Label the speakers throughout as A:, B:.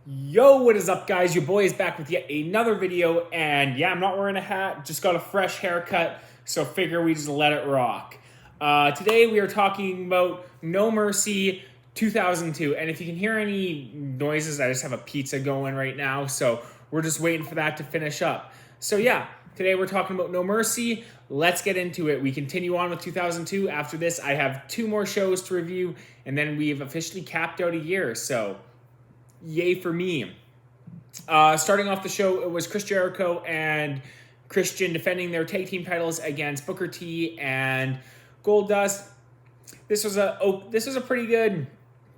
A: Yo, what is up, guys? Your boy is back with yet another video, and yeah, I'm not wearing a hat, just got a fresh haircut, so figure we just let it rock. Today we are talking about No Mercy 2002, and if you can hear any noises, I just have a pizza going right now, so we're just waiting for that to finish up. So yeah, today we're talking about No Mercy. Let's get into it. We continue on with 2002. After this, I have 2 more shows to review, and then we've officially capped out a year, so yay for me. Starting off the show, it was Chris Jericho and Christian defending their tag team titles against Booker T and Goldust. This was a pretty good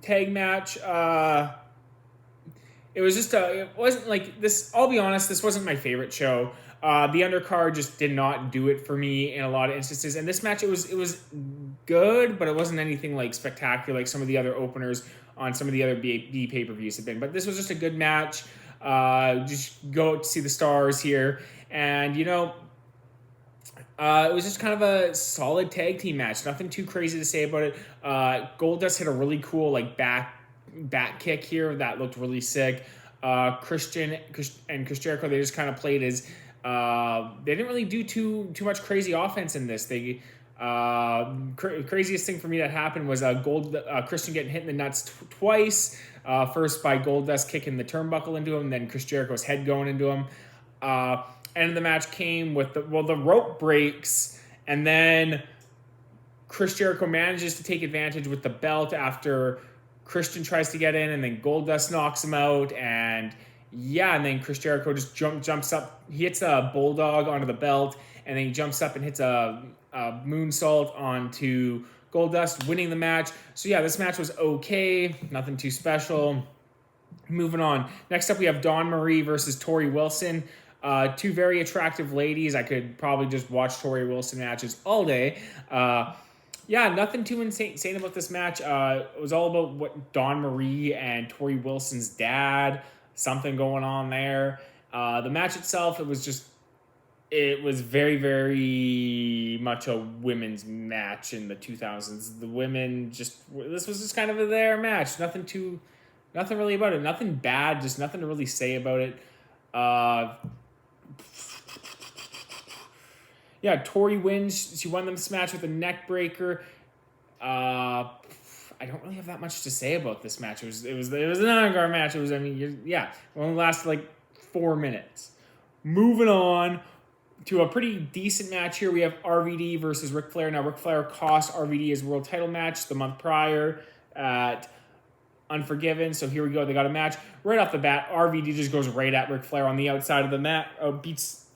A: tag match. It wasn't like this. I'll be honest, this wasn't my favorite show. The undercard just did not do it for me in a lot of instances. And this match, it was good, but it wasn't anything like spectacular like some of the other openers on some of the other B pay-per-views have been. But this was just a good match. Just go to see the stars here. And, it was just kind of a solid tag team match. Nothing too crazy to say about it. Goldust hit a really cool back kick here that looked really sick. Christian and Chris Jericho, they just kind of played as they didn't really do too much crazy offense in this. They craziest thing for me that happened was Christian getting hit in the nuts twice. First by Goldust kicking the turnbuckle into him, then Chris Jericho's head going into him. End of the match came with the rope breaks, and then Chris Jericho manages to take advantage with the belt after Christian tries to get in, and then Goldust knocks him out, and then Chris Jericho just jumps up. He hits a bulldog onto the belt, and then he jumps up and hits a moonsault onto Goldust, winning the match. So yeah, this match was okay. Nothing too special. Moving on. Next up, we have Dawn Marie versus Torrie Wilson. 2 very attractive ladies. I could probably just watch Torrie Wilson matches all day. Nothing too insane about this match. It was all about what Dawn Marie and Torrie Wilson's dad, something going on there. The match itself, it was very, very much a women's match in the 2000s. The women this was just kind of their match. Nothing really about it. Nothing bad, just nothing to really say about it. Torrie wins. She won this match with a neck breaker. I don't really have that much to say about this match. It was an undercard match. It only lasted 4 minutes. Moving on to a pretty decent match here. We have RVD versus Ric Flair. Now, Ric Flair cost RVD his world title match the month prior at Unforgiven. So here we go. They got a match. Right off the bat, RVD just goes right at Ric Flair on the outside of the mat,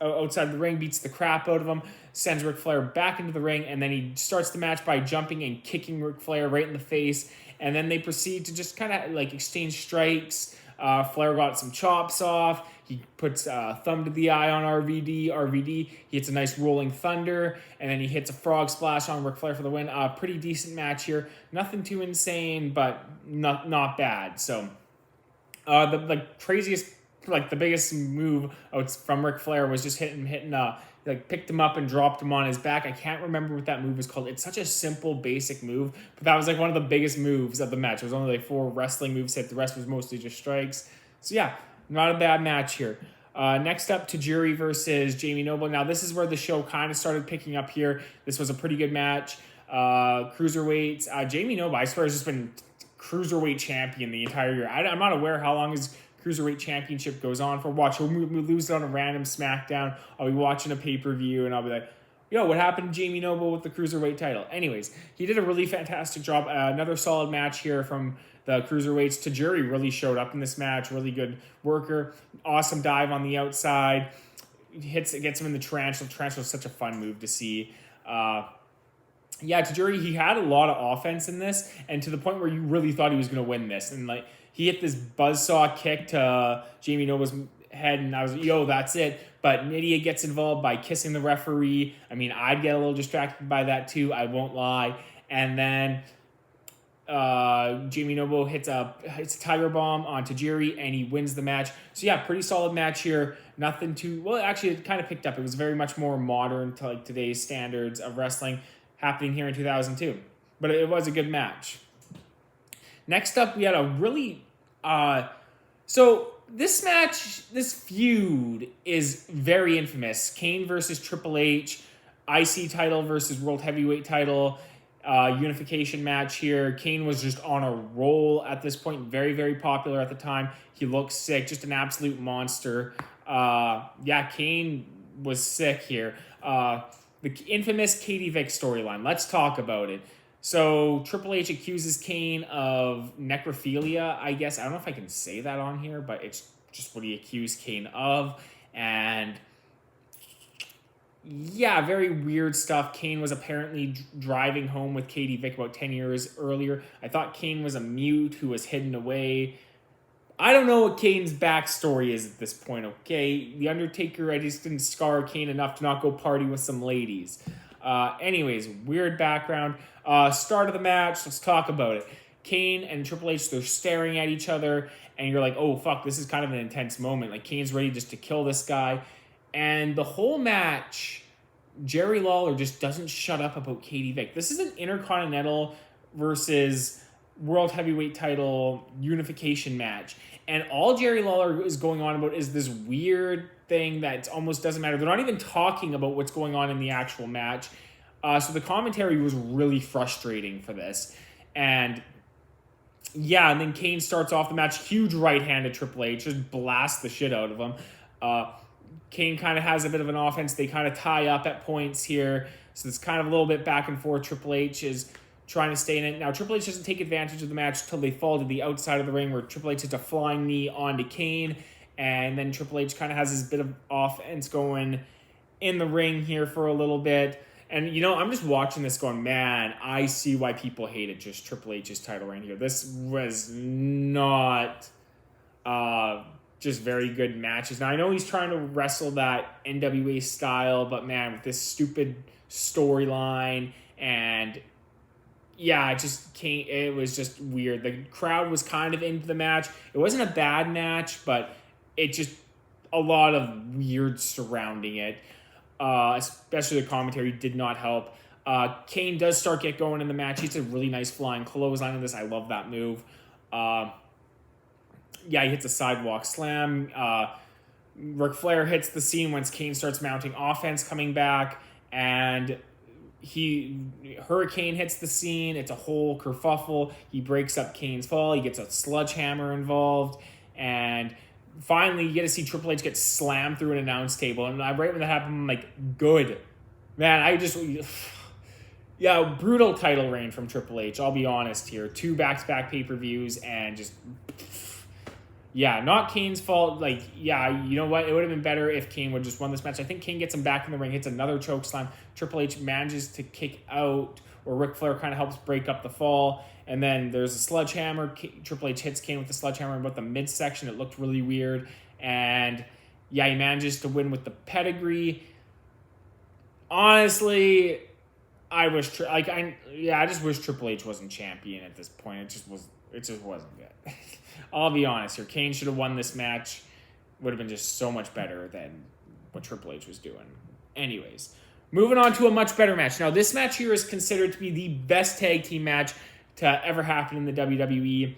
A: outside of the ring, beats the crap out of him, sends Ric Flair back into the ring, and then he starts the match by jumping and kicking Ric Flair right in the face. And then they proceed to just kind of exchange strikes. Flair got some chops off. He puts a thumb to the eye on RVD. He hits a nice rolling thunder, and then he hits a frog splash on Ric Flair for the win. Pretty decent match here. Nothing too insane, but not bad. So the craziest, the biggest move from Ric Flair was just picked him up and dropped him on his back. I can't remember what that move is called. It's such a simple, basic move, but that was one of the biggest moves of the match. It was only 4 wrestling moves hit. The rest was mostly just strikes. So yeah, not a bad match here. Next up, Tajiri versus Jamie Noble. Now, this is where the show kind of started picking up here. This was a pretty good match. Cruiserweights. Jamie Noble, I swear, has just been Cruiserweight champion the entire year. I'm not aware how long his Cruiserweight Championship goes on for. He'll lose it on a random SmackDown. I'll be watching a pay-per-view, and I'll be like, yo, what happened to Jamie Noble with the Cruiserweight title? Anyways, he did a really fantastic job. Another solid match here from the Cruiserweights. Tajiri really showed up in this match. Really good worker. Awesome dive on the outside. Gets him in the tarantula. Tarantula is such a fun move to see. Tajiri, he had a lot of offense in this, and to the point where you really thought he was going to win this. And he hit this buzzsaw kick to Jamie Noble's head, and I was like, yo, that's it. But Nydia gets involved by kissing the referee. I'd get a little distracted by that too, I won't lie. And then Jamie Noble hits a tiger bomb on Tajiri, and he wins the match. So yeah, pretty solid match here. Nothing too, well, actually it kind of picked up. It was very much more modern to today's standards of wrestling happening here in 2002. But it was a good match. Next up, we had a really So this match, this feud is very infamous. Kane versus Triple H, IC title versus World Heavyweight title, unification match here. Kane was just on a roll at this point, very, very popular at the time. He looked sick, just an absolute monster. Kane was sick here. The infamous Katie Vick storyline. Let's talk about it. So Triple H accuses Kane of necrophilia, I guess. I don't know if I can say that on here, but it's just what he accused Kane of. And yeah, very weird stuff. Kane was apparently driving home with Katie Vick about 10 years earlier. I thought Kane was a mute who was hidden away. I don't know what Kane's backstory is at this point, okay? The Undertaker, I just didn't scar Kane enough to not go party with some ladies. Anyways, weird background. Start of the match, let's talk about it. Kane and Triple H, they're staring at each other, and you're like, oh, fuck, this is kind of an intense moment. Like, Kane's ready just to kill this guy. And the whole match, Jerry Lawler just doesn't shut up about Katie Vick. This is an Intercontinental versus World Heavyweight title unification match. And all Jerry Lawler is going on about is this weird thing that almost doesn't matter. They're not even talking about what's going on in the actual match. So the commentary was really frustrating for this. And then Kane starts off the match. Huge right hand to Triple H. Just blasts the shit out of him. Kane kind of has a bit of an offense. They kind of tie up at points here. So it's kind of a little bit back and forth. Triple H is trying to stay in it. Now, Triple H doesn't take advantage of the match until they fall to the outside of the ring, where Triple H hits a flying knee onto Kane. And then Triple H kind of has this bit of offense going in the ring here for a little bit. And, I'm just watching this going, man, I see why people hated just Triple H's title reign here. This was not just very good matches. Now, I know he's trying to wrestle that NWA style, but, man, with this stupid storyline and... yeah, it was just weird. The crowd was kind of into the match. It wasn't a bad match, but it just a lot of weird surrounding it. Especially the commentary did not help. Kane does start get going in the match. He's a really nice flying clothesline in this. I love that move. He hits a sidewalk slam. Ric Flair hits the scene once Kane starts mounting offense coming back, and Hurricane hits the scene. It's a whole kerfuffle. He breaks up Kane's fall. He gets a sledgehammer involved. And finally, you get to see Triple H get slammed through an announce table. And right when that happened, I'm like, good. Man, brutal title reign from Triple H. I'll be honest here. 2 back-to-back pay-per-views and just... not Kane's fault. You know what? It would have been better if Kane would have just won this match. I think Kane gets him back in the ring, hits another chokeslam. Triple H manages to kick out, or Ric Flair kind of helps break up the fall. And then there's a sledgehammer. Triple H hits Kane with the sledgehammer in about the midsection. It looked really weird. And, he manages to win with the pedigree. Honestly, I just wish Triple H wasn't champion at this point. It just wasn't good. I'll be honest here. Kane should have won this match. Would have been just so much better than what Triple H was doing. Anyways, moving on to a much better match. Now, this match here is considered to be the best tag team match to ever happen in the WWE.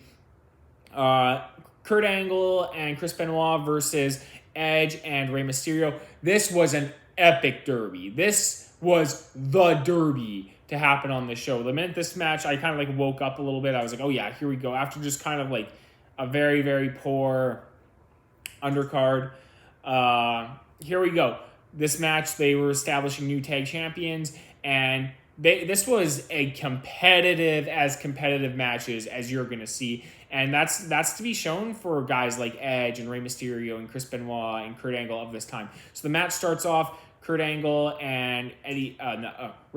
A: Kurt Angle and Chris Benoit versus Edge and Rey Mysterio. This was an epic derby. This was the derby to happen on this show. The minute this match, I kind of woke up a little bit. I was like, oh yeah, here we go. After just kind of a very, very poor undercard. Here we go. This match, they were establishing new tag champions, and this was a competitive matches as you're going to see. And that's to be shown for guys like Edge and Rey Mysterio and Chris Benoit and Kurt Angle of this time. So the match starts off, Kurt Angle and Rey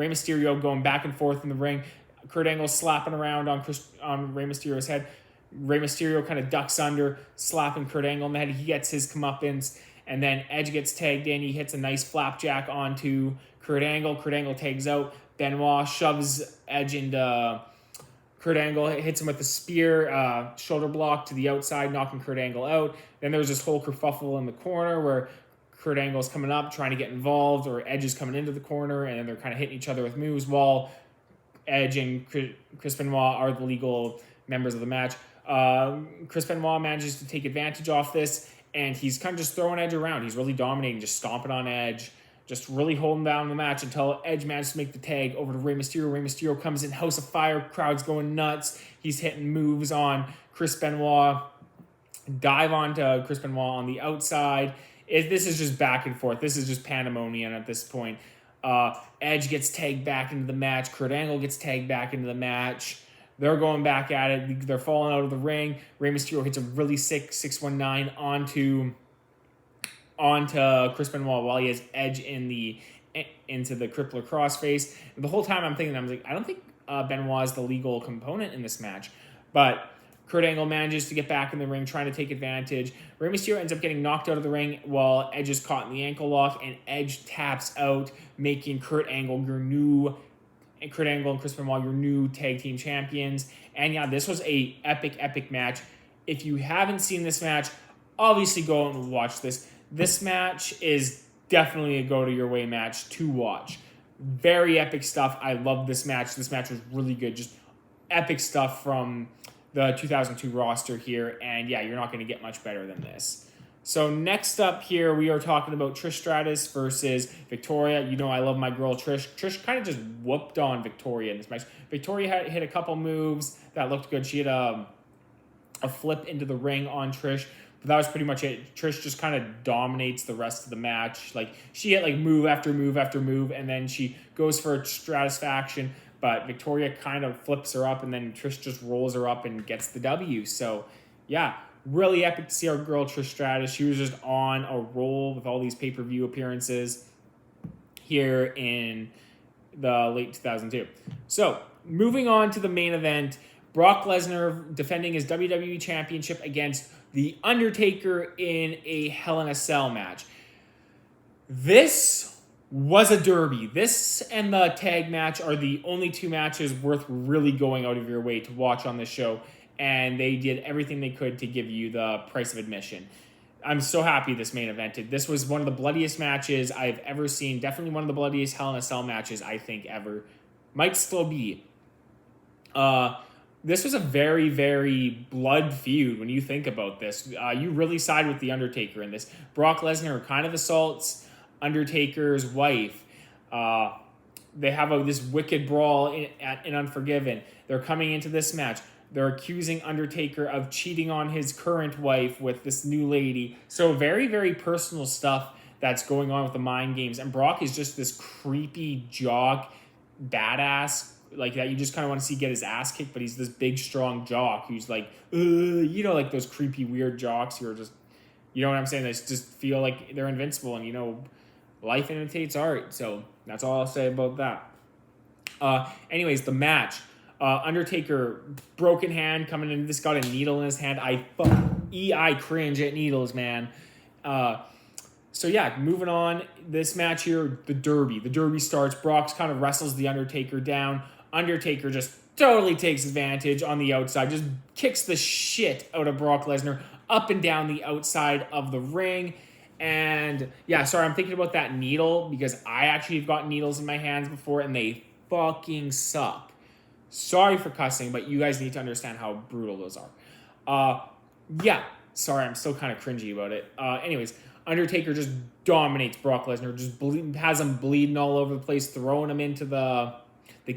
A: Mysterio going back and forth in the ring. Kurt Angle slapping around on Rey Mysterio's head. Rey Mysterio kind of ducks under, slapping Kurt Angle in the head. He gets his comeuppance, and then Edge gets tagged in. He hits a nice flapjack onto Kurt Angle. Kurt Angle tags out. Benoit shoves Edge into Kurt Angle, hits him with a spear, shoulder block to the outside, knocking Kurt Angle out. Then there's this whole kerfuffle in the corner where Kurt Angle's coming up, trying to get involved, or Edge is coming into the corner, and then they're kind of hitting each other with moves while Edge and Chris Benoit are the legal members of the match. Chris Benoit manages to take advantage off this, and he's kind of just throwing Edge around. He's really dominating, just stomping on Edge, just really holding down the match until Edge manages to make the tag over to Rey Mysterio. Rey Mysterio comes in, House of Fire, crowd's going nuts. He's hitting moves on Chris Benoit, dive onto Chris Benoit on the outside. This is just back and forth. This is just pandemonium at this point. Edge gets tagged back into the match. Kurt Angle gets tagged back into the match. They're going back at it. They're falling out of the ring. Rey Mysterio hits a really sick 619 onto Chris Benoit while he has Edge into the crippler crossface. And the whole time I'm like, I don't think Benoit is the legal component in this match. But Kurt Angle manages to get back in the ring, trying to take advantage. Rey Mysterio ends up getting knocked out of the ring while Edge is caught in the ankle lock, and Edge taps out, making Kurt Angle and Chris Benoit your new tag team champions. And yeah, this was a epic match. If you haven't seen this match, obviously go out and watch this. This match is definitely a go-to-your-way match to watch. Very epic stuff. I love this match. This match was really good. Just epic stuff from the 2002 roster here. And yeah, you're not going to get much better than this. So next up here, we are talking about Trish Stratus versus Victoria. You know I love my girl Trish. Trish kind of just whooped on Victoria in this match. Victoria hit a couple moves that looked good. She had a flip into the ring on Trish. But that was pretty much it. Trish just kind of dominates the rest of the match. Like, she hit like move after move after move, and then she goes for a Stratusfaction, but Victoria kind of flips her up, and then Trish just rolls her up and gets the W. So, yeah, really epic to see our girl Trish Stratus. She was just on a roll with all these pay-per-view appearances here in the late 2002. So, moving on to the main event, Brock Lesnar defending his WWE Championship against The Undertaker in a Hell in a Cell match. This was a derby. This and the tag match are the only two matches worth really going out of your way to watch on this show, and they did everything they could to give you the price of admission. I'm so happy this main evented. This was one of the bloodiest matches I've ever seen. Definitely one of the bloodiest Hell in a Cell matches I think ever. Might still be. This was a very, very blood feud when you think about this. You really side with The Undertaker in this. Brock Lesnar kind of assaults Undertaker's wife. They have this wicked brawl in Unforgiven. They're coming into this match. They're accusing Undertaker of cheating on his current wife with this new lady. So very, very personal stuff that's going on with the mind games. And Brock is just this creepy jock, badass, like that you just kind of want to see get his ass kicked, but he's this big, strong jock who's like, like those creepy, weird jocks who are just, you know what I'm saying? They just feel like they're invincible, and, life imitates art. So that's all I'll say about that. Anyways, the match. Undertaker, broken hand coming in. This got a needle in his hand. I cringe at needles, man. So yeah, moving on. This match here, the Derby. The Derby starts. Brock kind of wrestles the Undertaker down. Undertaker just totally takes advantage on the outside. Just kicks the shit out of Brock Lesnar up and down the outside of the ring. And yeah, sorry, I'm thinking about that needle because I actually have gotten needles in my hands before and they fucking suck. Sorry for cussing, but you guys need to understand how brutal those are. Yeah, sorry, I'm still kind of cringy about it. Anyways, Undertaker just dominates Brock Lesnar, just has him bleeding all over the place, throwing him into the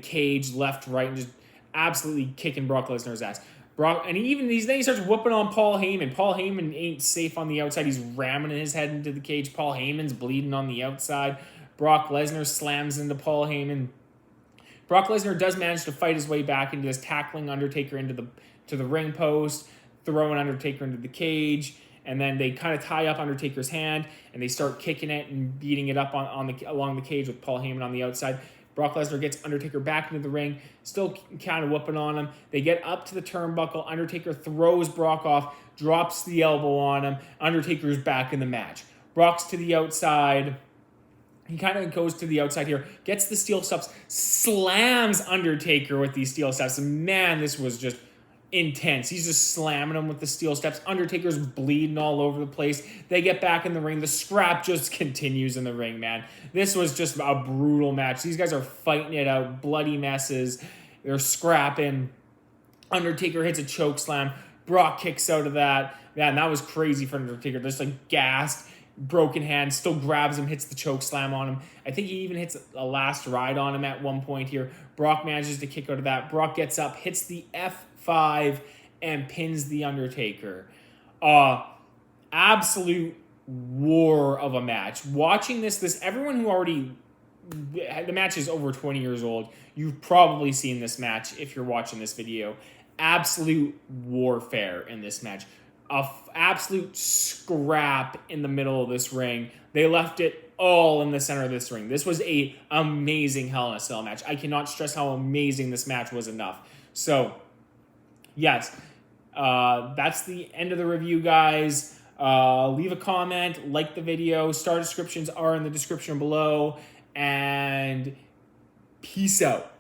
A: cage left, right, and just absolutely kicking Brock Lesnar's ass. Then he starts whooping on Paul Heyman. Paul Heyman ain't safe on the outside. He's ramming his head into the cage. Paul Heyman's bleeding on the outside. Brock Lesnar slams into Paul Heyman. Brock Lesnar does manage to fight his way back into this, tackling Undertaker to the ring post, throwing Undertaker into the cage, and then they kind of tie up Undertaker's hand, and they start kicking it and beating it up along the cage with Paul Heyman on the outside. Brock Lesnar gets Undertaker back into the ring, still kind of whooping on him. They get up to the turnbuckle. Undertaker throws Brock off, drops the elbow on him. Undertaker's back in the match. Brock's to the outside. He kind of goes to the outside here, gets the steel steps, slams Undertaker with these steel steps. Man, this was just intense. He's just slamming him with the steel steps. Undertaker's bleeding all over the place. They get back in the ring. The scrap just continues in the ring, man. This was just a brutal match. These guys are fighting it out. Bloody messes. They're scrapping. Undertaker hits a choke slam. Brock kicks out of that. Man, that was crazy for Undertaker. Just like gassed, broken hand, still grabs him, hits the choke slam on him. I think he even hits a last ride on him at one point here. Brock manages to kick out of that. Brock gets up, hits the F5, and pins the Undertaker. Absolute war of a match. Watching this everyone who already, the match is over 20 years old. You've probably seen this match if you're watching this video. Absolute warfare in this match. Absolute scrap in the middle of this ring. They left it all in the center of this ring. This was a amazing Hell in a Cell match. I cannot stress how amazing this match was enough. So, yes, that's the end of the review, guys. Leave a comment, like the video. Star descriptions are in the description below. And peace out.